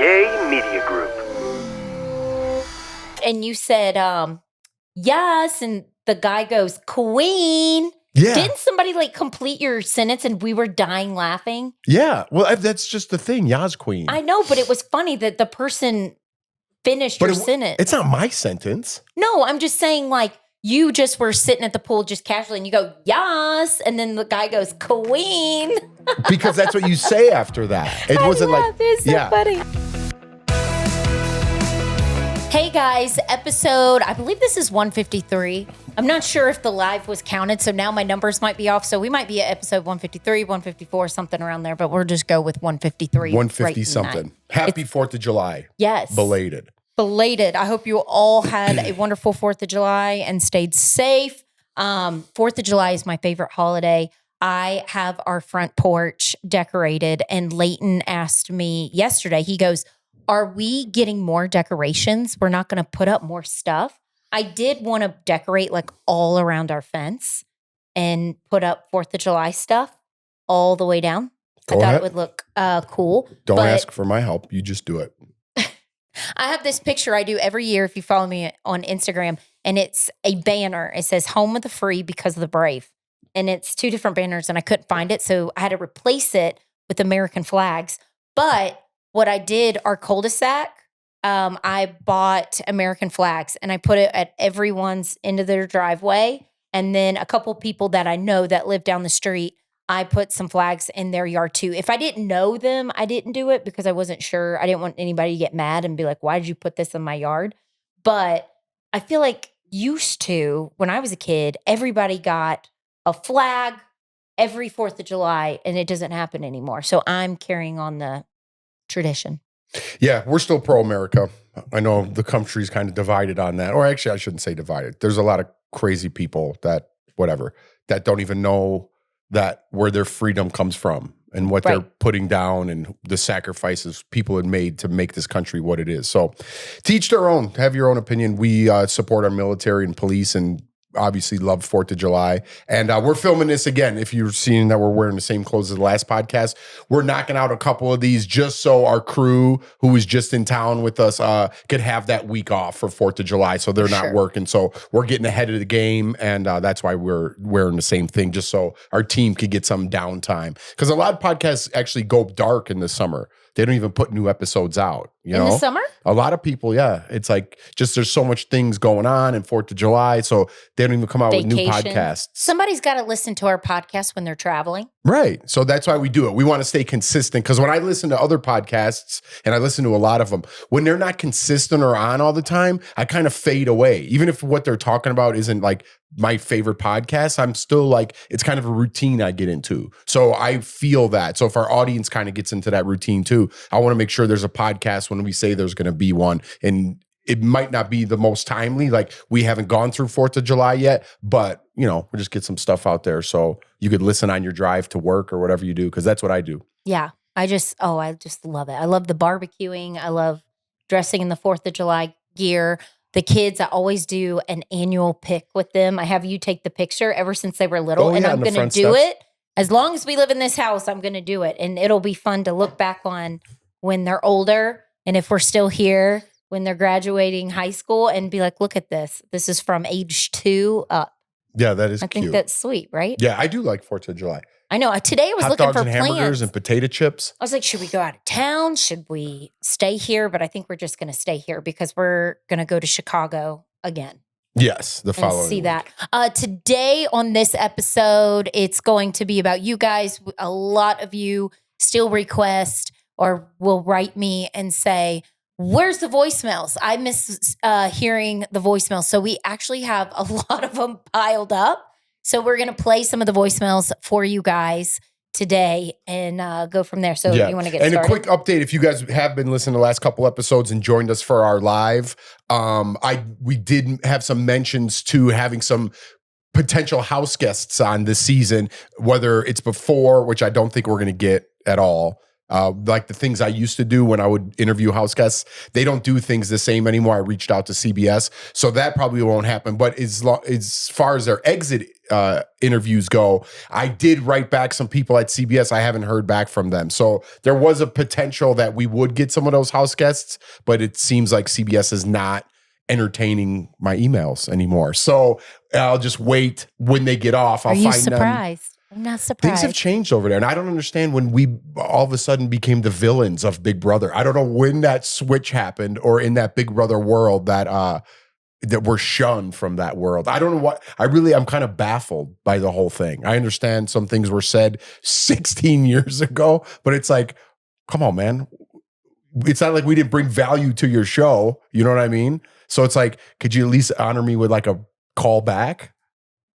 Yay Media Group. And you said, yes, and the guy goes, Queen. Yeah. Didn't somebody like complete your sentence and we were dying laughing? Yeah. Well, that's just the thing. Yas Queen. I know, but it was funny that the person finished your sentence. It's not my sentence. No, I'm just saying, like, you just were sitting at the pool just casually and you go, yes. And then the guy goes, Queen. Because that's what you say after that. It wasn't like, it's so funny. Hey guys, episode, I believe this is 153. I'm not sure if the live was counted, so now my numbers might be off. So we might be at episode 153, 154, something around there, but we'll just go with 153. 150 something. Happy 4th of July. Yes. Belated. I hope you all had a wonderful 4th of July and stayed safe. 4th of July is my favorite holiday. I have our front porch decorated, and Leighton asked me yesterday, he goes, are we getting more decorations? We're not going to put up more stuff. I did want to decorate like all around our fence and put up 4th of July stuff all the way down. I thought it would look cool. Don't ask for my help. You just do it. I have this picture I do every year if you follow me on Instagram, and it's a banner. It says Home of the Free because of the Brave. And it's 2 different banners, and I couldn't find it, so I had to replace it with American flags. But what I did, our cul-de-sac, I bought American flags and I put it at everyone's end of their driveway. And then a couple people that I know that live down the street, I put some flags in their yard too. If I didn't know them, I didn't do it because I wasn't sure. I didn't want anybody to get mad and be like, why did you put this in my yard? But I feel like used to, when I was a kid, everybody got a flag every 4th of July, and it doesn't happen anymore. So I'm carrying on the tradition. Yeah, we're still pro-America. I know the country's kind of divided on that. Or actually, I shouldn't say divided. There's a lot of crazy people that don't even know that where their freedom comes from and what they're putting down and the sacrifices people had made to make this country what it is. So to each their own. Have your own opinion. We support our military and police and obviously love 4th of July. And we're filming this again. If you're seeing that we're wearing the same clothes as the last podcast, we're knocking out a couple of these just so our crew who was just in town with us could have that week off for 4th of July. So they're not working. So we're getting ahead of the game. And that's why we're wearing the same thing, just so our team could get some downtime. Because a lot of podcasts actually go dark in the summer. They don't even put new episodes out. You know? In the summer? A lot of people, yeah. It's like just there's so much things going on in 4th of July, so they don't even come out with new podcasts. Somebody's got to listen to our podcast when they're traveling. Right. So that's why we do it. We want to stay consistent because when I listen to other podcasts, and I listen to a lot of them, when they're not consistent or on all the time, I kind of fade away. Even if what they're talking about isn't like my favorite podcast, I'm still like, it's kind of a routine I get into. So I feel that. So if our audience kind of gets into that routine too, I want to make sure there's a podcast when we say there's going to be one. And it might not be the most timely, like we haven't gone through 4th of July yet, but we'll just get some stuff out there so you could listen on your drive to work or whatever you do, because that's what I do. Yeah. I just love it. I love the barbecuing. I love dressing in the 4th of July gear. The kids, I always do an annual pic with them. I have you take the picture ever since they were little, and I'm going to do it. As long as we live in this house, I'm going to do it. And it'll be fun to look back on when they're older. And if we're still here, when they're graduating high school, and be like, look at this. This is from age 2 up. Yeah, that is cute. I think that's sweet, right? Yeah, I do like 4th of July. I know. Today I was looking for plans. Hot dogs and hamburgers and potato chips. I was like, should we go out of town? Should we stay here? But I think we're just going to stay here because we're going to go to Chicago again. Yes, the following see week. That. Today on this episode, it's going to be about you guys. A lot of you still request or will write me and say, where's the voicemails? I miss hearing the voicemails. So we actually have a lot of them piled up. So we're going to play some of the voicemails for you guys today and go from there. So you want to get started? And a quick update, if you guys have been listening to the last couple episodes and joined us for our live, we did have some mentions to having some potential house guests on this season, whether it's before, which I don't think we're going to get at all, Like the things I used to do when I would interview house guests, they don't do things the same anymore. I reached out to CBS, so that probably won't happen. But as far as their exit interviews go, I did write back some people at CBS. I haven't heard back from them. So there was a potential that we would get some of those house guests, but it seems like CBS is not entertaining my emails anymore. So I'll just wait when they get off. I'll Are you find them. surprised? I'm not surprised. Things have changed over there, and I don't understand when we all of a sudden became the villains of Big Brother. I don't know when that switch happened, or in that Big Brother world that we're shunned from that world. I don't know what. I'm kind of baffled by the whole thing. I understand some things were said 16 years ago, but it's like, come on, man. It's not like we didn't bring value to your show. You know what I mean? So it's like, could you at least honor me with like a call back?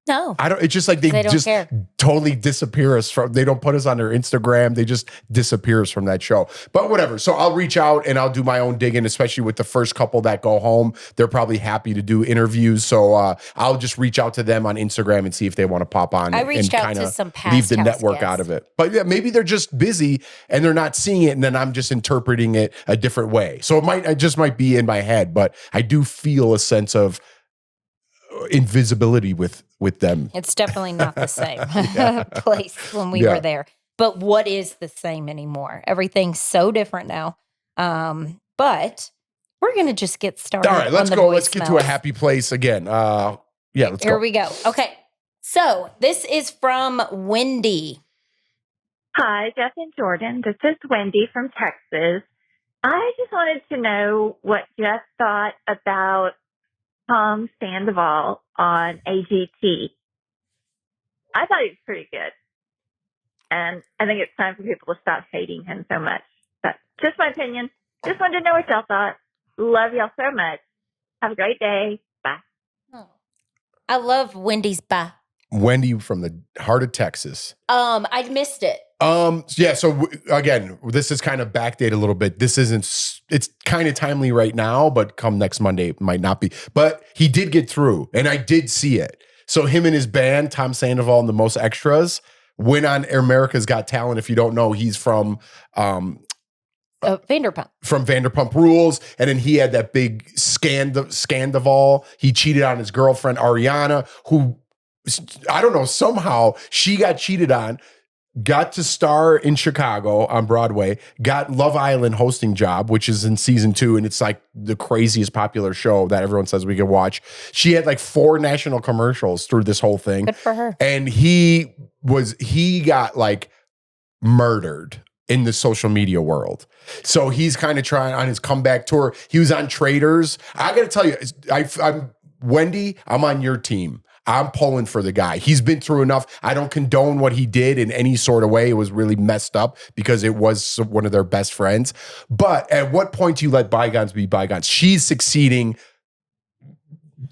No. I don't. It's just like they don't just care. totally disappear us from. They don't put us on their Instagram. They just disappear us from that show. But whatever. So I'll reach out and I'll do my own digging, especially with the first couple that go home. They're probably happy to do interviews. So I'll just reach out to them on Instagram and see if they want to pop on. I reached and out to some past leave the house network guests. out of it. But yeah, maybe they're just busy and they're not seeing it, and then I'm just interpreting it a different way. So it just might be in my head, but I do feel a sense of invisibility with them. It's definitely not the same place when we were there. But what is the same anymore? Everything's so different now. But we're going to just get started. All right, let's go. Let's get to a happy place again. Let's go. Here we go. Okay. So this is from Wendy. Hi, Jeff and Jordan. This is Wendy from Texas. I just wanted to know what Jeff thought about Tom Sandoval on AGT. I thought he was pretty good. And I think it's time for people to stop hating him so much. But just my opinion. Just wanted to know what y'all thought. Love y'all so much. Have a great day. Bye. Oh, I love Wendy's bye. Wendy from the heart of Texas. I missed it. So again, this is kind of backdated a little bit. It's kind of timely right now, but come next Monday, it might not be. But he did get through, and I did see it. So him and his band, Tom Sandoval and the Most Extras, went on America's Got Talent. If you don't know, he's from Vanderpump. From Vanderpump Rules. And then he had that big Sandoval. He cheated on his girlfriend, Ariana, who, I don't know, somehow she got cheated on, got to star in Chicago on Broadway, got Love Island hosting job, which is in season 2. And it's like the craziest popular show that everyone says we can watch. She had like 4 national commercials through this whole thing. Good for her. And he got like murdered in the social media world. So he's kind of trying on his comeback tour. He was on Traders. I got to tell you, I'm Wendy, I'm on your team. I'm pulling for the guy. He's been through enough. I don't condone what he did in any sort of way. It was really messed up because it was one of their best friends. But at what point do you let bygones be bygones? She's succeeding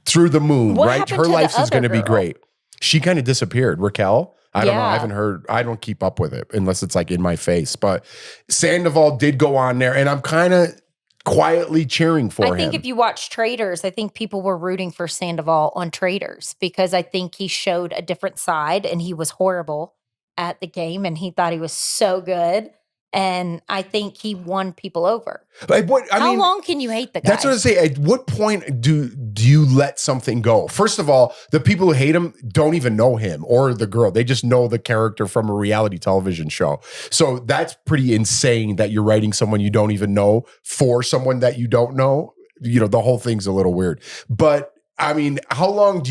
through the moon, What right? happened Her to the life is other going to be girl? great. She kind of disappeared. Raquel? I don't know. Yeah. I haven't heard. I don't keep up with it unless it's like in my face. But Sandoval did go on there, and I'm kind of quietly cheering for him. I think if you watch Traders, I think people were rooting for Sandoval on Traders because I think he showed a different side and he was horrible at the game and he thought he was so good. And I think he won people over. How long can you hate the guy? That's what I say. At what point do you let something go? First of all, the people who hate him don't even know him or the girl. They just know the character from a reality television show. So that's pretty insane that you're writing someone you don't even know for someone that you don't know. You know, the whole thing's a little weird. But I mean, how long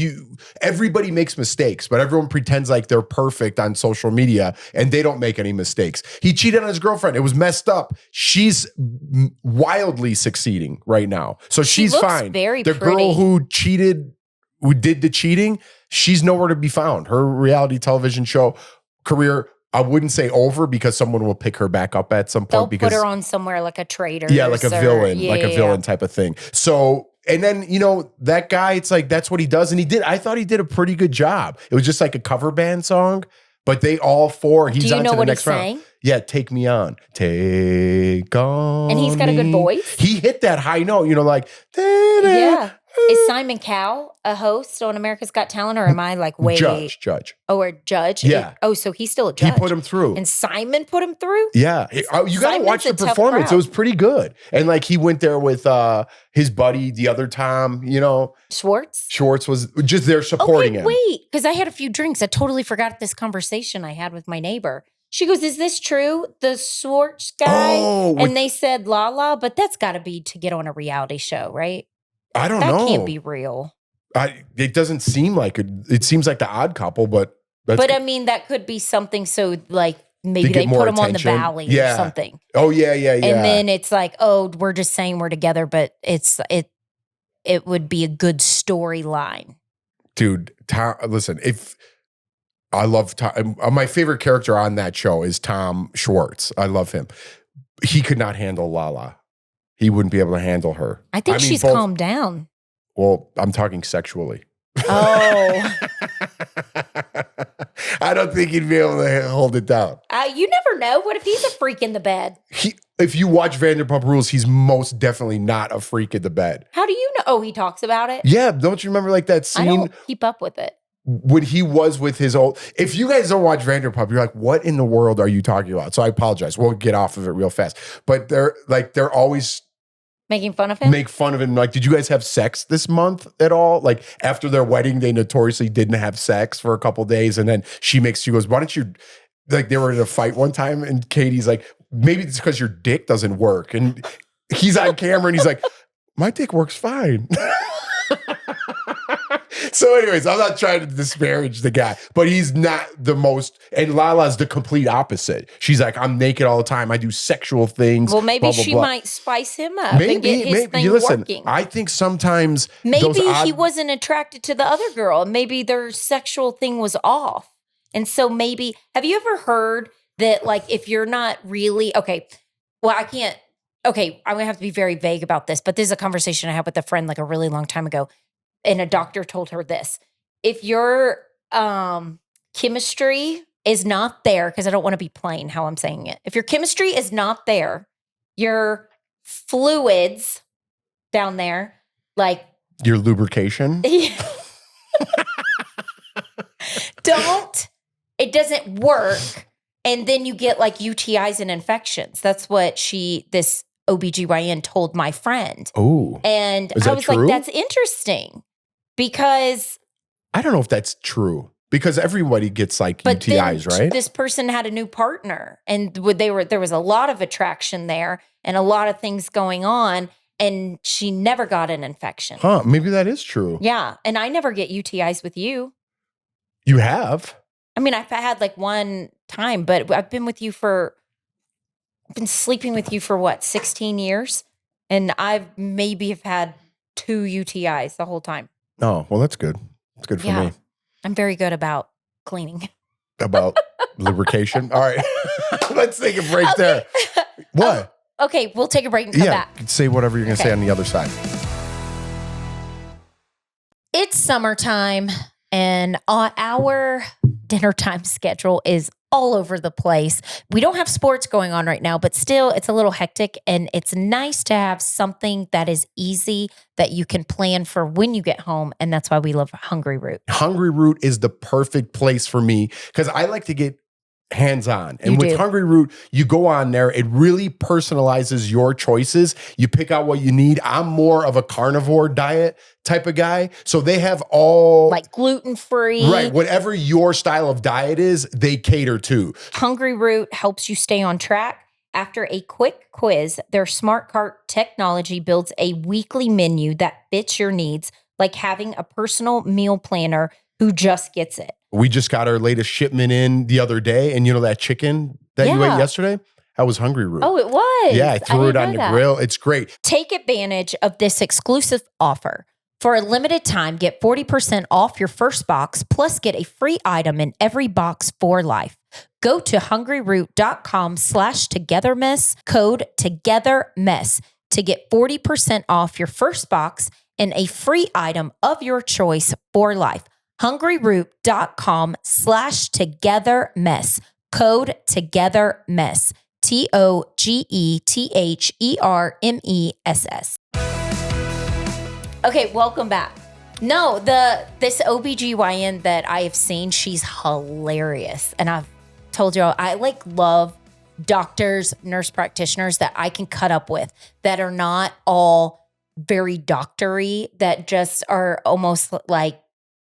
everybody makes mistakes, but everyone pretends like they're perfect on social media and they don't make any mistakes. He cheated on his girlfriend. It was messed up. She's wildly succeeding right now. So she's looks fine. very the pretty. girl who did the cheating, she's nowhere to be found. Her reality television show career, I wouldn't say over because someone will pick her back up at some point. They'll put her on somewhere like a trader. Yeah, like a villain type of thing. So, and then, you know, that guy, it's like, that's what he does. And I thought he did a pretty good job. It was just like a cover band song, but they all 4, he's on to the next round. Sang? Yeah, Take Me On. Take on And he's got a good me. voice. He hit that high note, you know, like, Yeah. Is Simon Cowell a host on America's Got Talent, or am I like way Judge? Oh, a judge. Yeah. So he's still a judge. He put him through, and Simon put him through. Yeah, you got to watch the performance. It was pretty good, and like he went there with his buddy, the other Tom. Schwartz. Schwartz was just there supporting him. Wait, because I had a few drinks. I totally forgot this conversation I had with my neighbor. She goes, "Is this true? The Schwartz guy?" And they said, "La," but that's got to be to get on a reality show, right? I don't know. That can't be real. It doesn't seem like it. It seems like The Odd Couple, but I mean, that could be something. So, like, maybe they put them on the Valley or something. Oh yeah. And then it's like, oh, we're just saying we're together, but it would be a good storyline. Dude, listen, if I love Tom, my favorite character on that show is Tom Schwartz. I love him. He could not handle Lala. He wouldn't be able to handle her. I think she's calmed down. Well, I'm talking sexually. Oh. I don't think he'd be able to hold it down. You never know. What if he's a freak in the bed? If you watch Vanderpump Rules, he's most definitely not a freak in the bed. How do you know? Oh, he talks about it? Yeah. Don't you remember like that scene? I don't keep up with it. When he was with his old, if you guys don't watch Vanderpump, you're like, what in the world are you talking about? So I apologize. We'll get off of it real fast. But they're always making fun of him? Make fun of him. Like, did you guys have sex this month at all? Like after their wedding, they notoriously didn't have sex for a couple days. And then she goes, why don't you, like they were in a fight one time and Katie's like, maybe it's because your dick doesn't work. And he's on camera and he's like, my dick works fine. So anyways, I'm not trying to disparage the guy, but he's not the most, and Lala's the complete opposite. She's like, I'm naked all the time. I do sexual things. Well, maybe blah, blah, she blah. Might spice him up and get his thing working. I think sometimes maybe he wasn't attracted to the other girl. Maybe their sexual thing was off. And so maybe, have you ever heard that like, if you're not really, I'm going to have to be very vague about this, but this is a conversation I had with a friend like a really long time ago. And a doctor told her this: if your chemistry is not there, because I don't want to be plain how I'm saying it. If your chemistry is not there, your fluids down there, like your lubrication, it doesn't work. And then you get like UTIs and infections. That's what this OBGYN told my friend. Oh. And I was like, that's interesting. Because I don't know if that's true, because everybody gets like UTIs, right? This person had a new partner and there was a lot of attraction there and a lot of things going on, and she never got an infection. Huh, maybe that is true. Yeah, and I never get UTIs with you. You have? I mean, I've had like one time, but I've been sleeping with you for what, 16 years? And I've maybe have had 2 UTIs the whole time. Oh, well, that's good. It's good for me. I'm very good about cleaning. About lubrication? All right. Let's take a break there. What? Okay, we'll take a break and come back. Say whatever you're going to say on the other side. It's summertime, and our dinner time schedule is all over the place. We don't have sports going on right now, but still it's a little hectic, and it's nice to have something that is easy that you can plan for when you get home, and that's why we love Hungry Root. Hungry Root is the perfect place for me because I like to get hands-on. And with Hungry Root, you go on there, it really personalizes your choices. You pick out what you need. I'm more of a carnivore diet type of guy. So they have all like gluten-free. Right. Whatever your style of diet is, they cater to. Hungry Root helps you stay on track. After a quick quiz, their smart cart technology builds a weekly menu that fits your needs, like having a personal meal planner who just gets it. We just got our latest shipment in the other day. And you know that chicken that you ate yesterday? That was Hungry Root. Oh, it was? Yeah, I threw it on the grill. It's great. Take advantage of this exclusive offer. For a limited time, get 40% off your first box, plus get a free item in every box for life. Go to hungryroot.com/togetherness, code Togethermess, to get 40% off your first box and a free item of your choice for life. hungryroot.com/togetherness, code Togethermess, TOGETHERMESS. Okay, welcome back. No, this OBGYN that I have seen, she's hilarious. And I've told you, I love doctors, nurse practitioners that I can cut up with that are not all very doctory, that just are almost like,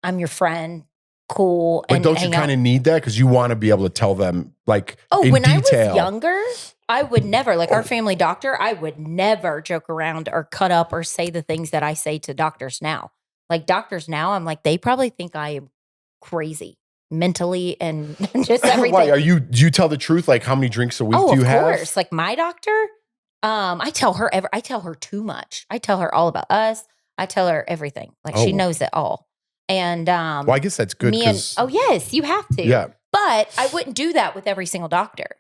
I'm your friend, cool. But and don't you hang out. kind of need that? Because you want to be able to tell them like in when detail. I was younger, I would never, our family doctor, I would never joke around or cut up or say the things that I say to doctors now. Like doctors now, I'm like, they probably think I am crazy mentally and just everything. Why do you tell the truth? Like how many drinks a week do you have? Of course. Like my doctor, I tell her too much. I tell her all about us. I tell her everything. Like she knows it all. And well, I guess that's good. Yes, you have to. Yeah. But I wouldn't do that with every single doctor.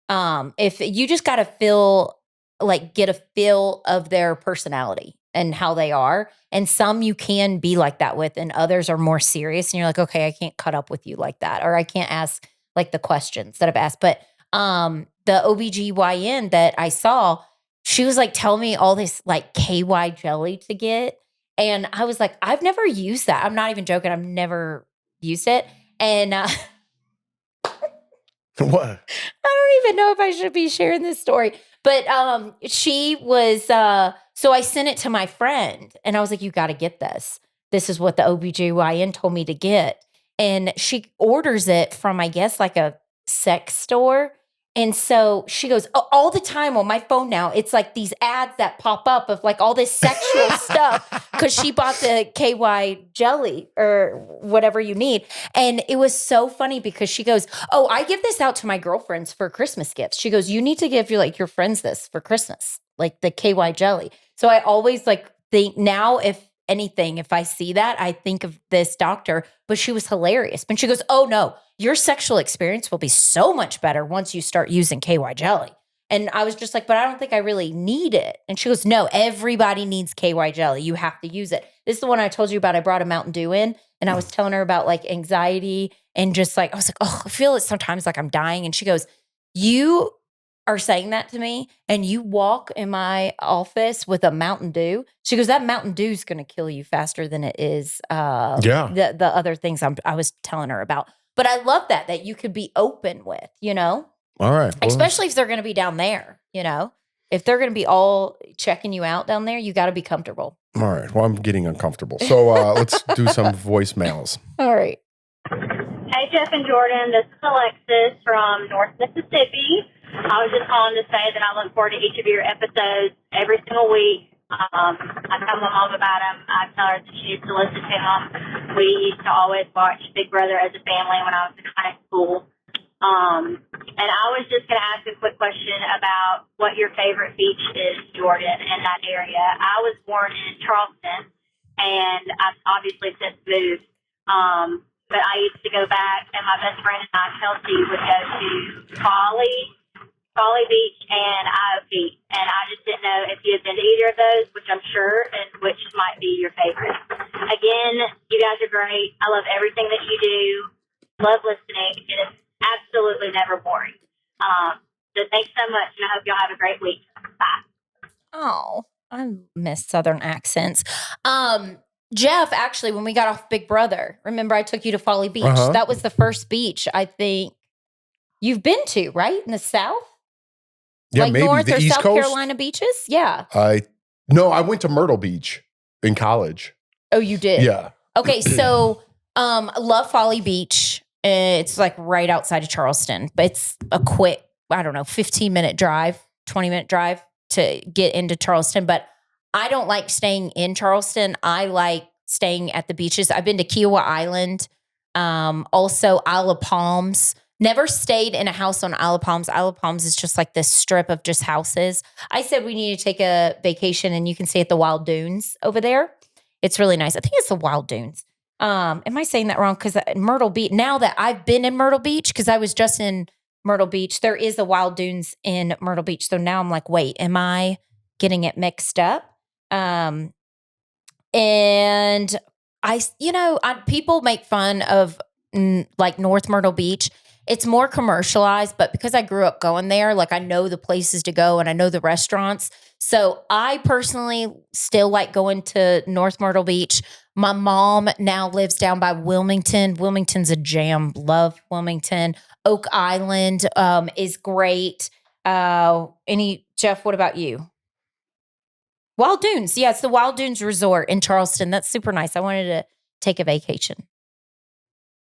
If you just got to get a feel of their personality and how they are. And some you can be like that with, and others are more serious. And you're like, okay, I can't cut up with you like that. Or I can't ask like the questions that I've asked. But the OBGYN that I saw, she was like telling me all this like KY jelly to get. And I was like, I've never used that. I'm not even joking. I've never used it. And what? I don't even know if I should be sharing this story. But she was, so I sent it to my friend and I was like, you got to get this. This is what the OBGYN told me to get. And she orders it from, I guess, like a sex store. And so she goes, all the time on my phone now, it's like these ads that pop up of like all this sexual stuff because she bought the KY jelly or whatever you need. And it was so funny because she goes, oh, I give this out to my girlfriends for Christmas gifts. She goes, you need to give your friends this for Christmas, like the KY jelly. So I always think now, if anything, if I see that, I think of this doctor, but she was hilarious. But she goes, oh no, your sexual experience will be so much better once you start using KY jelly. And I was just like, but I don't think I really need it. And she goes, no, everybody needs KY jelly. You have to use it. This is the one I told you about. I brought a Mountain Dew in and I was telling her about like anxiety and just like, I was like, oh, I feel it sometimes like I'm dying. And she goes, you are saying that to me and you walk in my office with a Mountain Dew. She goes, that Mountain Dew is going to kill you faster than it is the other things I was telling her about. But I love that you could be open with, All right. Well, especially if they're going to be down there, if they're going to be all checking you out down there, you got to be comfortable. All right. Well, I'm getting uncomfortable. So let's do some voicemails. All right. Hey, Jeff and Jordan. This is Alexis from North Mississippi. I was just calling to say that I look forward to each of your episodes every single week. I tell my mom about them. I tell her that she needs to listen to them. We used to always watch Big Brother as a family when I was in high school. And I was just going to ask a quick question about what your favorite beach is, Jordan, in that area. I was born in Charleston, and I've obviously since moved. But I used to go back, and my best friend and I, Kelsey, would go to Folly Beach and Iowa Beach. And I just didn't know if you had been to either of those, which I'm sure, and which might be your favorite. Again, you guys are great. I love everything that you do. Love listening. It is absolutely never boring. So thanks so much, and I hope y'all have a great week. Bye. Oh, I miss Southern accents. Jeff, actually, when we got off Big Brother, remember I took you to Folly Beach? Uh-huh. That was the first beach I think you've been to, right? In the South? Yeah, like maybe North the or East South Coast? Carolina beaches? Yeah. No, I went to Myrtle Beach in college. Oh, you did? Yeah. Okay, so love Folly Beach. It's like right outside of Charleston, but it's a quick, 15-minute drive, 20-minute drive to get into Charleston. But I don't like staying in Charleston. I like staying at the beaches. I've been to Kiowa Island, also Isle of Palms. Never stayed in a house on Isle of Palms. Isle of Palms is just like this strip of just houses. I said we need to take a vacation, and you can stay at the Wild Dunes over there. It's really nice. I think it's the Wild Dunes. Am I saying that wrong? Because Myrtle Beach, now that I've been in Myrtle Beach, because I was just in Myrtle Beach, there is the Wild Dunes in Myrtle Beach. So now I'm like, wait, am I getting it mixed up? And people make fun of like North Myrtle Beach. it's more commercialized, but because I grew up going there, like I know the places to go and I know the restaurants. So I personally still like going to North Myrtle Beach. My mom now lives down by Wilmington. Wilmington's a jam. Love Wilmington. Oak Island is great. Jeff, what about you? Wild Dunes. Yeah, it's the Wild Dunes Resort in Charleston. That's super nice. I wanted to take a vacation.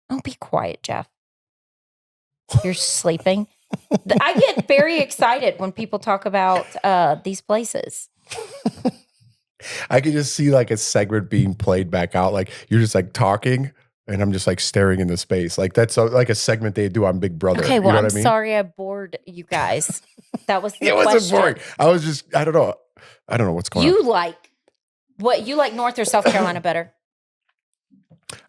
Oh, be quiet, Jeff. You're sleeping. I get very excited when people talk about these places. I could just see like a segment being played back out. Like you're just like talking and I'm just like staring into space. Like that's like a segment they do on Big Brother. Okay, well, you know I'm what I mean? sorry I bored you guys. That was the It question. wasn't boring. I was just, I don't know what's going on. You like North or South Carolina better?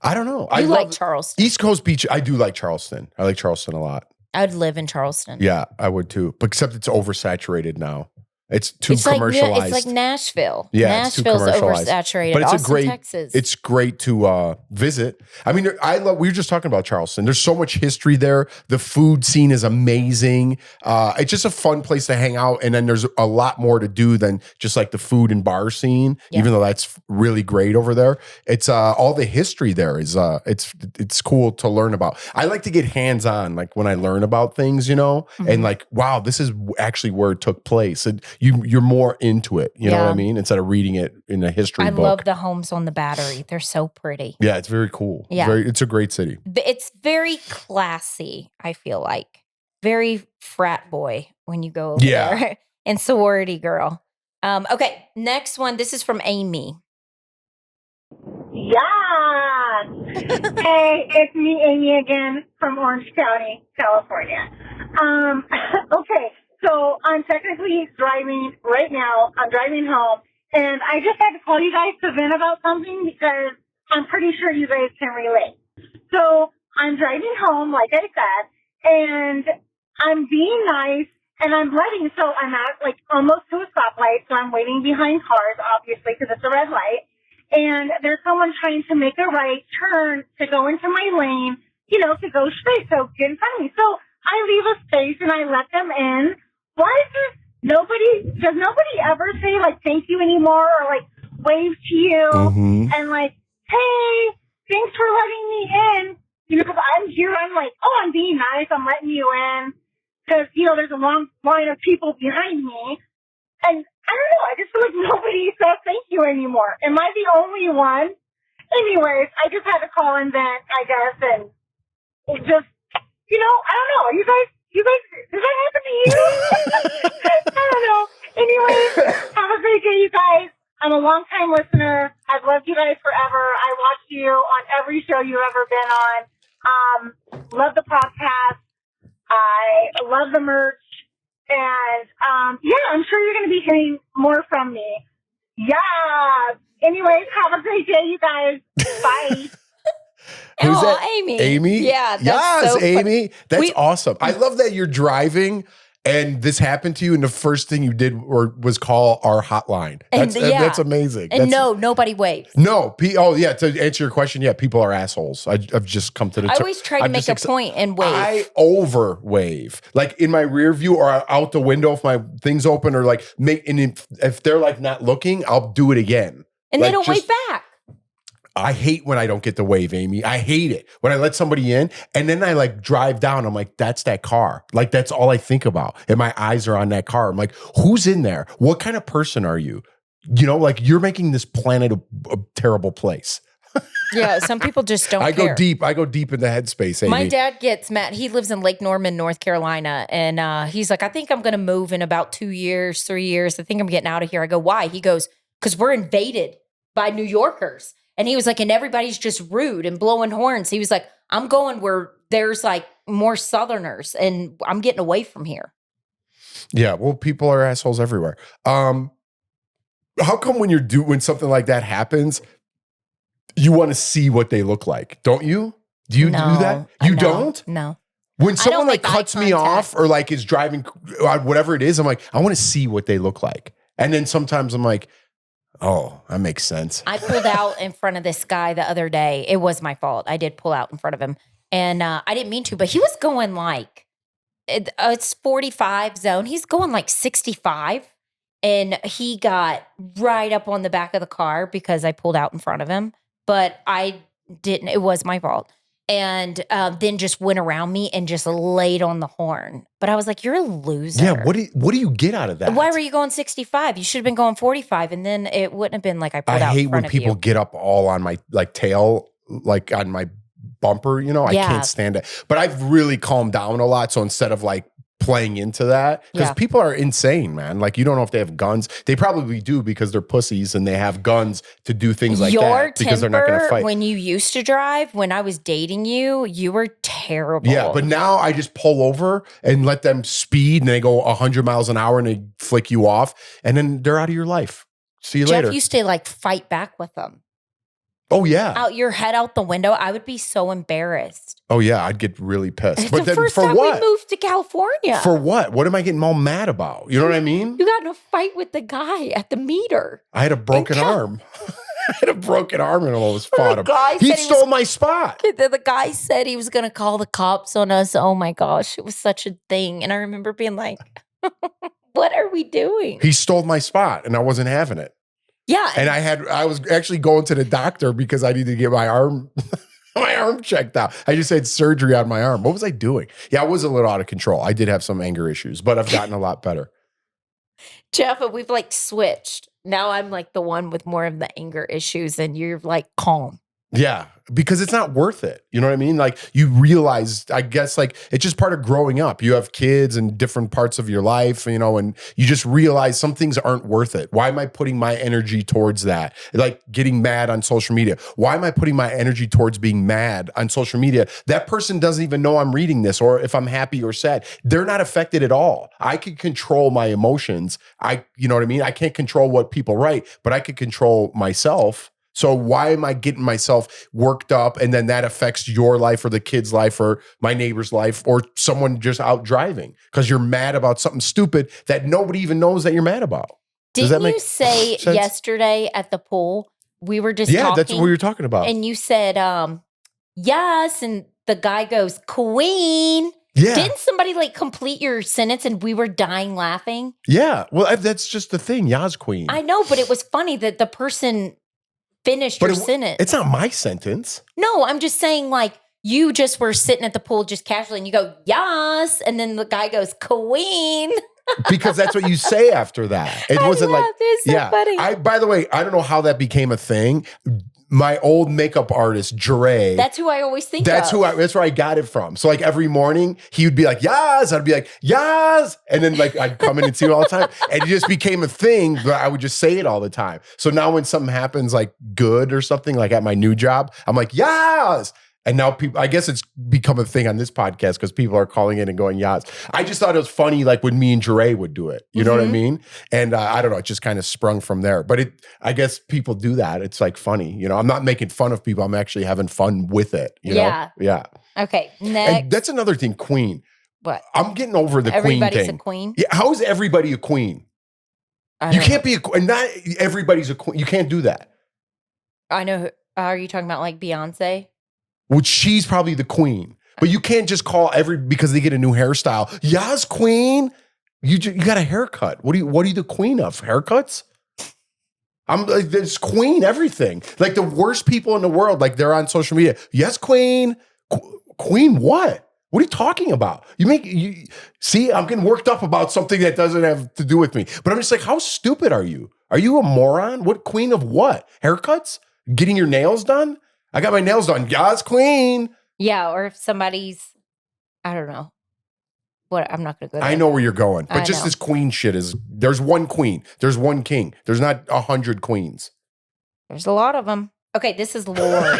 I don't know. You like Charleston. East Coast Beach. I do like Charleston. I like Charleston a lot. I would live in Charleston. Yeah, I would too. But except it's oversaturated now. It's too commercialized. It's like Nashville. Yeah, Nashville's it's too commercialized. oversaturated. But it's Austin, Texas. It's great to visit. I mean, we were just talking about Charleston. There's so much history there. The food scene is amazing. It's just a fun place to hang out. And then there's a lot more to do than just like the food and bar scene, even though that's really great over there. It's all the history there is it's cool to learn about. I like to get hands-on, like when I learn about things, and like, wow, this is actually where it took place. And you're more into it, you know what I mean? Instead of reading it in a history book. I love the homes on the Battery. They're so pretty. Yeah, it's very cool. Yeah. It's a great city. It's very classy, I feel like. Very frat boy when you go over there. And sorority girl. Okay, next one. This is from Amy. Yeah. Hey, it's me, Amy, again from Orange County, California. Okay. So I'm technically driving right now. I'm driving home, and I just had to call you guys to vent about something because I'm pretty sure you guys can relate. So I'm driving home, like I said, and I'm being nice, and I'm letting. So I'm at like almost to a stoplight, so I'm waiting behind cars, obviously, because it's a red light. And there's someone trying to make a right turn to go into my lane, to go straight, so get in front of me. So I leave a space and I let them in. Why does nobody ever say like thank you anymore or like wave to you and like, hey, thanks for letting me in? Because I'm here, I'm like, oh, I'm being nice, I'm letting you in. Because, there's a long line of people behind me. And I don't know, I just feel like nobody says thank you anymore. Am I the only one? Anyways, I just had to call and vent, I guess, and it just, I don't know, you guys, does that happen to you? I don't know. Anyways, have a great day, you guys. I'm a long-time listener. I've loved you guys forever. I watched you on every show you've ever been on. Love the podcast. I love the merch. And, I'm sure you're going to be hearing more from me. Yeah. Anyways, have a great day, you guys. Bye. Who's that? Amy. Amy? Yeah. That's so Amy. That's awesome. I love that you're driving and this happened to you and the first thing you did was call our hotline. That's amazing. And nobody waves. No. To answer your question, people are assholes. I've just come to the I always try to make a point and wave. I over wave. Like in my rear view or out the window if my thing's open or like if they're like not looking, I'll do it again. And they don't wave back. I hate when I don't get the wave, Amy. I hate it when I let somebody in and then I like drive down. I'm like, that's that car. Like, that's all I think about. And my eyes are on that car. I'm like, who's in there? What kind of person are you? Like you're making this planet a terrible place. Yeah, some people just don't care. I go deep in the headspace, Amy. My dad gets mad. He lives in Lake Norman, North Carolina. And he's like, I think I'm going to move in about 2 years, 3 years. I think I'm getting out of here. I go, why? He goes, because we're invaded by New Yorkers. And he was like, and everybody's just rude and blowing horns. He was like, I'm going where there's like more Southerners and I'm getting away from here. Yeah, well, people are assholes everywhere. How come when something like that happens, you want to see what they look like? Don't you? Do you do that? You don't? No. When someone like cuts me off or like is driving, whatever it is, I'm like, I want to see what they look like. And then sometimes I'm like, oh, that makes sense. I pulled out in front of this guy the other day. It was my fault. I did pull out in front of him. And I didn't mean to, but he was going like, it's 45 zone. He's going like 65. And he got right up on the back of the car because I pulled out in front of him. But I didn't. It was my fault. And then just went around me and just laid on the horn. But I was like, you're a loser. Yeah, what do you get out of that? Why were you going 65? You should have been going 45. And then it wouldn't have been like I pulled out I hate in front when of people you. get up all on my like tail, like on my bumper, you know, I can't stand it. But I've really calmed down a lot. So instead of like playing into that, because people are insane, man. Like you don't know if they have guns. They probably do because they're pussies and they have guns to do things like that because they're not going to fight. When you used to drive, when I was dating you, you were terrible. Yeah, but now I just pull over and let them speed and they go 100 miles an hour and they flick you off and then they're out of your life. See you later. Jeff used to like fight back with them. Oh, yeah. Out your head out the window. I would be so embarrassed. Oh, yeah. I'd get really pissed. But the first time we moved to California. For what? What am I getting all mad about? You know what I mean? You got in a fight with the guy at the meter. I had a broken arm. I had a broken arm and almost fought him. He stole my spot. The guy said he was going to call the cops on us. Oh, my gosh. It was such a thing. And I remember being like, what are we doing? He stole my spot and I wasn't having it. Yeah. And I was actually going to the doctor because I needed to get my arm checked out. I just had surgery on my arm. What was I doing? Yeah, I was a little out of control. I did have some anger issues, but I've gotten a lot better. Jeff, we've like switched. Now I'm like the one with more of the anger issues and you're like calm. Yeah, because it's not worth it. You know what I mean? Like you realize, I guess, like it's just part of growing up. You have kids and different parts of your life, you know, and you just realize some things aren't worth it. Why am I putting my energy towards that? Like getting mad on social media. Why am I putting my energy towards being mad on social media? That person doesn't even know I'm reading this or if I'm happy or sad. They're not affected at all. I can control my emotions. You know what I mean? I can't control what people write, but I can control myself. So why am I getting myself worked up and then that affects your life or the kid's life or my neighbor's life or someone just out driving because you're mad about something stupid that nobody even knows that you're mad about? Didn't you say yesterday at the pool, we were just talking? Yeah, that's what we were talking about. And you said, yes, and the guy goes, queen. Yeah. Didn't somebody like complete your sentence and we were dying laughing? Yeah, well, that's just the thing, Yas queen. I know, but it was funny that the person finished your sentence. It's not my sentence. No, I'm just saying like you just were sitting at the pool just casually and you go, yes. And then the guy goes, queen. Because that's what you say after that. It wasn't like, it's so funny. By the way, I don't know how that became a thing. My old makeup artist, Dre. That's who I always think that's of. That's where I got it from. So like every morning he would be like, yas. I'd be like, yas. And then like I'd come in and see him all the time. And it just became a thing, but I would just say it all the time. So now when something happens like good or something like at my new job, I'm like, yas. And now people, I guess it's become a thing on this podcast because people are calling in and going, yas. I just thought it was funny like when me and Dre would do it. You know what I mean? And I don't know, it just kind of sprung from there. But I guess people do that. It's like funny. You know, I'm not making fun of people. I'm actually having fun with it. You know? Yeah. Okay, next. And that's another thing, queen. What? I'm getting over the queen thing. Everybody's a queen? Yeah, how is everybody a queen? You can't be a queen. Not everybody's a queen. You can't do that. I know. Are you talking about like Beyonce? Which she's probably the queen. But you can't just call because they get a new hairstyle. Yas queen. You got a haircut. What are you the queen of? Haircuts? I'm like this queen everything. Like the worst people in the world. Like they're on social media. Yes, queen. Queen what? What are you talking about? See, I'm getting worked up about something that doesn't have to do with me. But I'm just like, how stupid are you? Are you a moron? What queen of what? Haircuts? Getting your nails done? I got my nails done. Yas queen. Yeah, or if somebody's, I don't know. What? I'm not going to go there. I know where you're going. But just this queen shit there's one queen. There's one king. There's not 100 queens. There's a lot of them. Okay, this is Lori.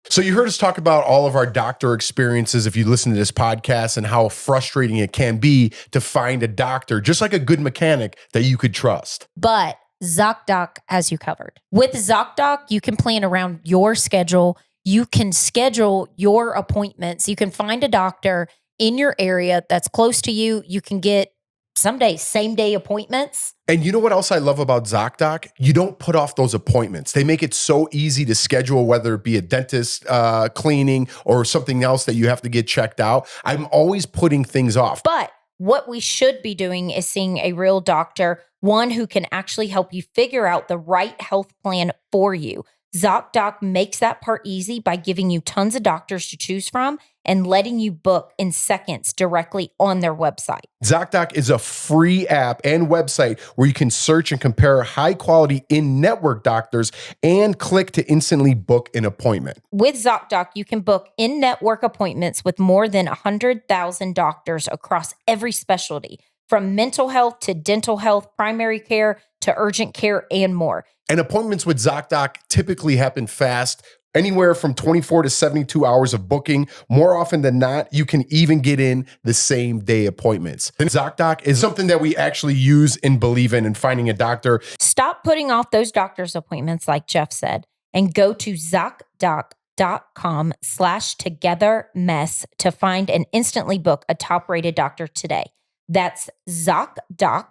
So you heard us talk about all of our doctor experiences if you listen to this podcast and how frustrating it can be to find a doctor, just like a good mechanic that you could trust. But ZocDoc has you covered. With ZocDoc, you can plan around your schedule. You can schedule your appointments. You can find a doctor in your area that's close to you. You can get some days, same day appointments. And you know what else I love about ZocDoc? You don't put off those appointments. They make it so easy to schedule, whether it be a dentist cleaning or something else that you have to get checked out. I'm always putting things off. But what we should be doing is seeing a real doctor, one who can actually help you figure out the right health plan for you. ZocDoc makes that part easy by giving you tons of doctors to choose from and letting you book in seconds directly on their website. ZocDoc is a free app and website where you can search and compare high-quality in-network doctors and click to instantly book an appointment. With ZocDoc, you can book in-network appointments with more than 100,000 doctors across every specialty, from mental health to dental health, primary care to urgent care, and more. And appointments with ZocDoc typically happen fast, anywhere from 24 to 72 hours of booking. More often than not, you can even get in the same day appointments. And ZocDoc is something that we actually use and believe in finding a doctor. Stop putting off those doctor's appointments, like Jeff said, and go to ZocDoc.com/togetherness to find and instantly book a top-rated doctor today. That's ZocDoc,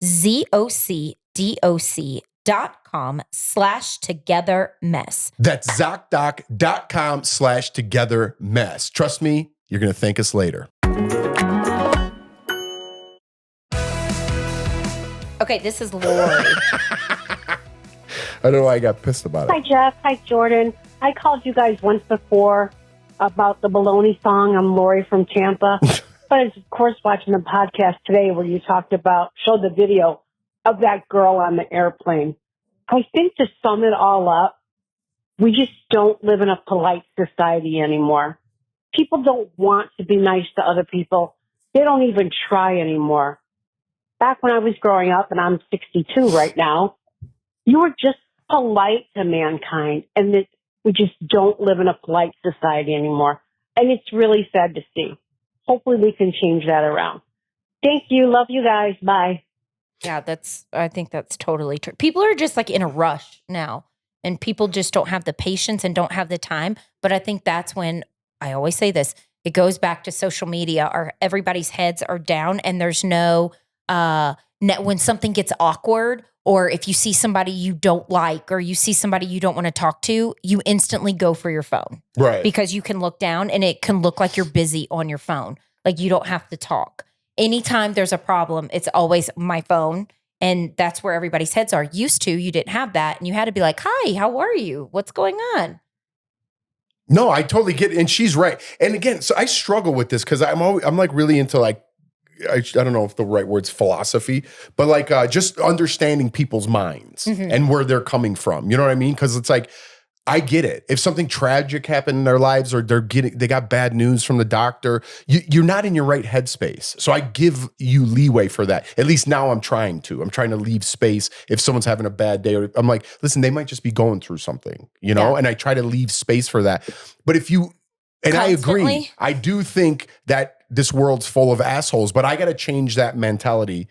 ZocDoc.com/togetherness. That's ZocDoc.com/togetherness. Trust me, you're going to thank us later. Okay, this is Lori. I don't know why I got pissed about Hi, it. Jeff. Hi, Jordan. I called you guys once before about the baloney song. I'm Lori from Tampa. But I was, of course, watching the podcast today where you showed the video of that girl on the airplane. I think to sum it all up, we just don't live in a polite society anymore. People don't want to be nice to other people. They don't even try anymore. Back when I was growing up, and I'm 62 right now, you were just polite to mankind, and that we just don't live in a polite society anymore. And it's really sad to see. Hopefully we can change that around. Thank you. Love you guys. Bye. Yeah, I think that's totally true. People are just like in a rush now, and people just don't have the patience and don't have the time. But I think that's when, I always say this, it goes back to social media. Everybody's heads are down, and there's no, when something gets awkward, or if you see somebody you don't like, or you see somebody you don't want to talk to, you instantly go for your phone. Right. Because you can look down and it can look like you're busy on your phone. Like you don't have to talk. Anytime there's a problem, it's always my phone. And that's where everybody's heads are. Used to, you didn't have that. And you had to be like, hi, how are you? What's going on? No, I totally get it. And she's right. And again, so I struggle with this because I'm like really into like, I don't know if the right word's philosophy, but like just understanding people's minds and where they're coming from. You know what I mean? Because it's like, I get it. If something tragic happened in their lives, or they got bad news from the doctor, you're not in your right headspace. So I give you leeway for that. At least now I'm trying to leave space if someone's having a bad day. Or I'm like, listen, they might just be going through something, you know? Yeah. And I try to leave space for that. But if you, and constantly. I agree, I do think that this world's full of assholes, but I got to change that mentality.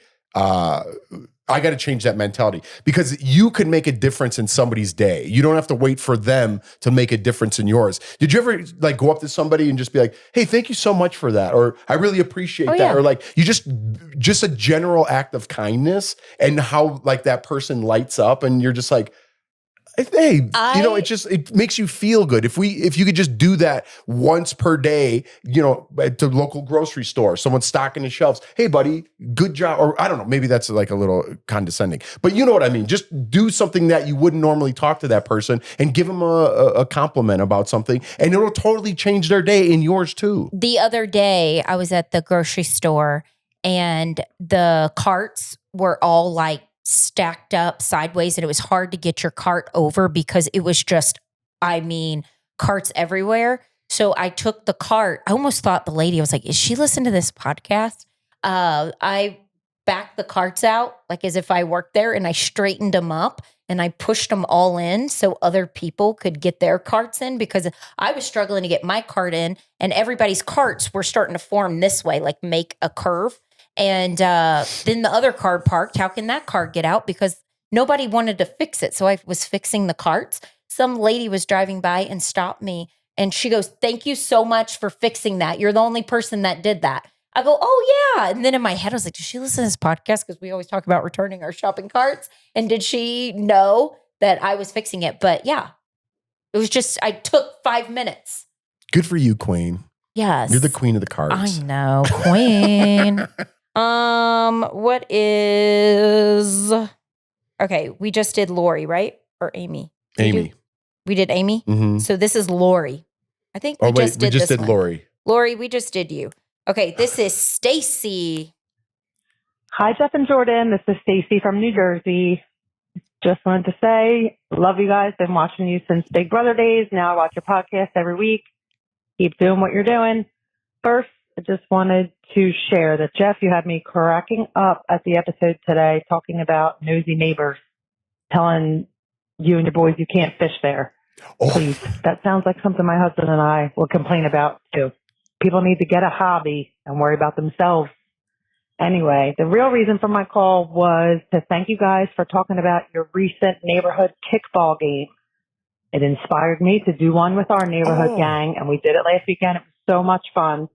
Because you can make a difference in somebody's day. You don't have to wait for them to make a difference in yours. Did you ever like go up to somebody and just be like, hey, thank you so much for that. Or I really appreciate that. Yeah. Or like you just a general act of kindness and how like that person lights up and you're just like, hey, it makes you feel good. If you could just do that once per day, at the local grocery store, someone's stocking the shelves. Hey, buddy, good job. Or I don't know, maybe that's like a little condescending, but you know what I mean? Just do something that you wouldn't normally talk to that person and give them a compliment about something, and it'll totally change their day and yours too. The other day, I was at the grocery store and the carts were all like stacked up sideways, and it was hard to get your cart over because it was just, carts everywhere. So I took the cart. I almost thought the lady, I was like, is she listening to this podcast? I backed the carts out like as if I worked there, and I straightened them up and I pushed them all in so other people could get their carts in, because I was struggling to get my cart in, and everybody's carts were starting to form this way, like make a curve. And then the other car parked. How can that car get out? Because nobody wanted to fix it. So I was fixing the carts. Some lady was driving by and stopped me. And she goes, thank you so much for fixing that. You're the only person that did that. I go, oh yeah. And then in my head, I was like, does she listen to this podcast? Because we always talk about returning our shopping carts. And did she know that I was fixing it? But yeah, it was just, I took 5 minutes. Good for you, Queen. Yes. You're the queen of the cards. I know, Queen. What is, okay, we just did Lori, right? Or Amy? Amy. We did Amy? Mm-hmm. So this is Lori. I think we just did this one. Lori. Lori, we just did you. Okay, this is Stacy. Hi, Jeff and Jordan. This is Stacy from New Jersey. Just wanted to say, love you guys. Been watching you since Big Brother days. Now I watch your podcast every week. Keep doing what you're doing. First, I just wanted to share that, Jeff, you had me cracking up at the episode today talking about nosy neighbors telling you and your boys you can't fish there. Oh. Please, that sounds like something my husband and I will complain about too. People need to get a hobby and worry about themselves. Anyway, the real reason for my call was to thank you guys for talking about your recent neighborhood kickball game. It inspired me to do one with our neighborhood gang, and we did it last weekend. It was so much fun.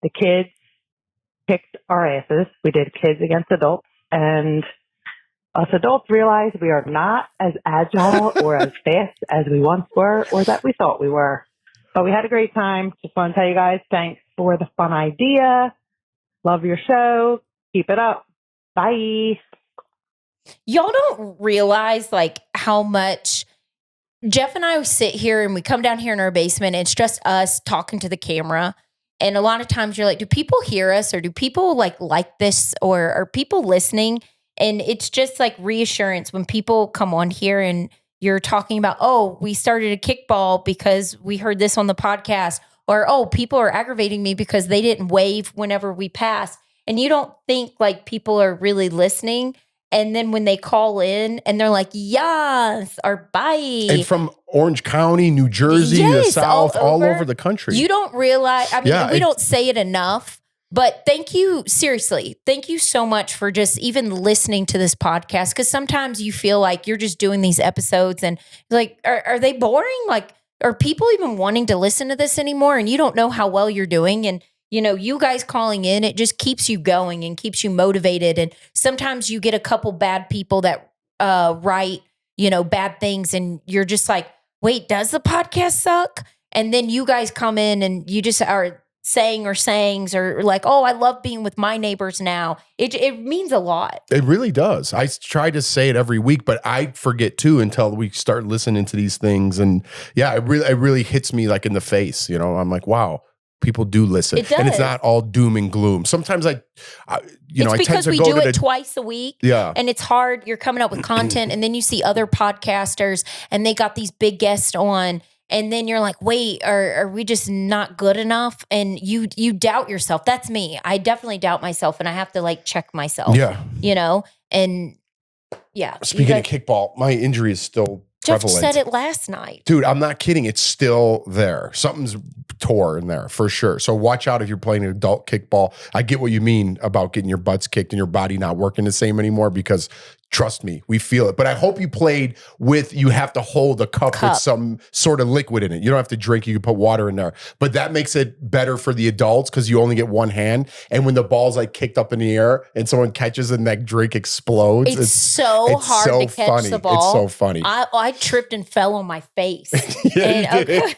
The kids kicked our asses. We did kids against adults, and us adults realized we are not as agile or as fast as we once were or that we thought we were. But we had a great time. Just want to tell you guys, thanks for the fun idea. Love your show. Keep it up. Bye. Y'all don't realize like how much Jeff and I sit here and we come down here in our basement. And it's just us talking to the camera. And a lot of times you're like, do people hear us or do people like this or are people listening? And it's just like reassurance when people come on here and you're talking about, oh, we started a kickball because we heard this on the podcast, or, oh, people are aggravating me because they didn't wave whenever we passed. And you don't think like people are really listening. And then when they call in and they're like, yes, or bye. And from Orange County, New Jersey, the South, all over the country. You don't realize, I mean, we don't say it enough. But thank you, seriously. Thank you so much for just even listening to this podcast. Because sometimes you feel like you're just doing these episodes and like, are they boring? Like, are people even wanting to listen to this anymore? And you don't know how well you're doing. And, you know, you guys calling in, it just keeps you going and keeps you motivated. And sometimes you get a couple bad people that write, you know, bad things. And you're just like, wait, does the podcast suck? And then you guys come in and you just are saying or sayings or like, oh, I love being with my neighbors now. It means a lot. It really does. I try to say it every week, but I forget too until we start listening to these things. And yeah, it really hits me like in the face. You know, I'm like, wow, people do listen. It does. And it's not all doom and gloom. Sometimes I tend because to we go do to it twice a week. Yeah. And it's hard. You're coming up with content and then you see other podcasters and they got these big guests on. And then you're like, wait, are we just not good enough? And you doubt yourself. That's me. I definitely doubt myself and I have to like check myself. Yeah. You know? And yeah. Speaking of kickball, my injury is still Jeff prevalent. said it last night. Dude, I'm not kidding. It's still there. Something's tore in there for sure. So watch out if you're playing an adult kickball. I get what you mean about getting your butts kicked and your body not working the same anymore because trust me, we feel it. But I hope you played with, you have to hold a cup with some sort of liquid in it. You don't have to drink, you can put water in there. But that makes it better for the adults because you only get one hand. And when the ball's like kicked up in the air and someone catches it and that drink explodes. It's so hard so to catch funny. the ball. It's so funny. I tripped and fell on my face. Yeah, you did.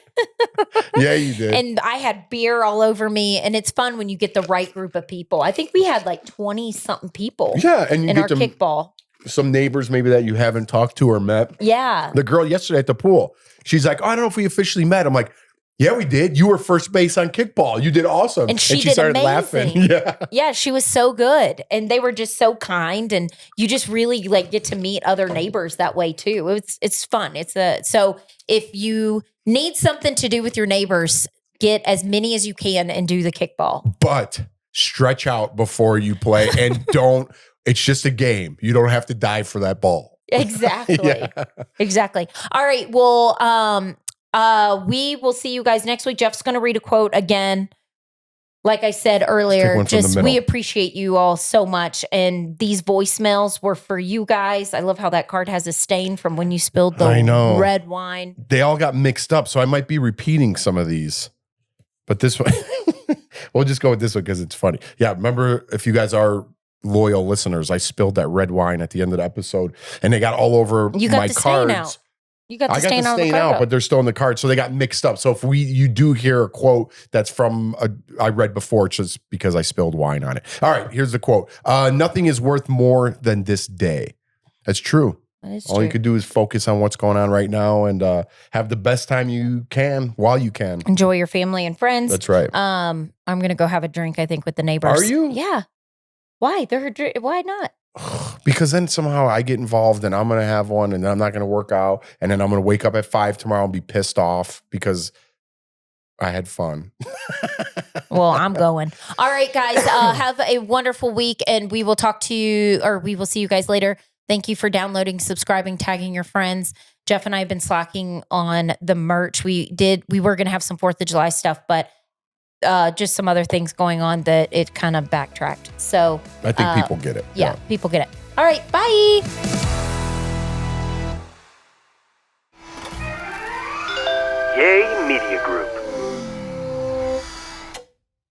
Yeah, you did. And I had beer all over me. And it's fun when you get the right group of people. I think we had like 20 something people and you in get our them, kickball. some neighbors maybe that you haven't talked to or met. Yeah. The girl yesterday at the pool, she's like, oh, I don't know if we officially met. I'm like, yeah, we did. You were first base on kickball. You did awesome. And she did started amazing. laughing. Yeah. Yeah, she was so good. And they were just so kind. And you just really like get to meet other neighbors that way too. It's fun. So if you need something to do with your neighbors, get as many as you can and do the kickball. But stretch out before you play and don't, it's just a game. You don't have to dive for that ball. Exactly. Yeah. Exactly. All right. Well, we will see you guys next week. Jeff's going to read a quote again. Like I said earlier, we appreciate you all so much. And these voicemails were for you guys. I love how that card has a stain from when you spilled the red wine. They all got mixed up. So I might be repeating some of these. But this one, We'll just go with this one because it's funny. Yeah, remember, if you guys are loyal listeners, I spilled that red wine at the end of the episode, and they got all over You got my the stain cards. out. You got the I got stain the out of the stain cargo. out, but they're still in the card, so they got mixed up. So if you do hear a quote that's from I read before, it's just because I spilled wine on it. All right, here's the quote: "Nothing is worth more than this day." That's true. That is All true. you could do is focus on what's going on right now and have the best time you can while you can. Enjoy your family and friends. That's right. I'm gonna go have a drink, I think, with the neighbors. Are you? Yeah. Why? Why not? Because then somehow I get involved and I'm going to have one and then I'm not going to work out. And then I'm going to wake up at 5 tomorrow and be pissed off because I had fun. Well, I'm going. All right, guys. Have a wonderful week, and we will we will see you guys later. Thank you for downloading, subscribing, tagging your friends. Jeff and I have been slacking on the merch. We were going to have some 4th of July stuff, but just some other things going on that it kind of backtracked. So I think people get it. Yeah, people get it. All right, bye. Yay Media Group.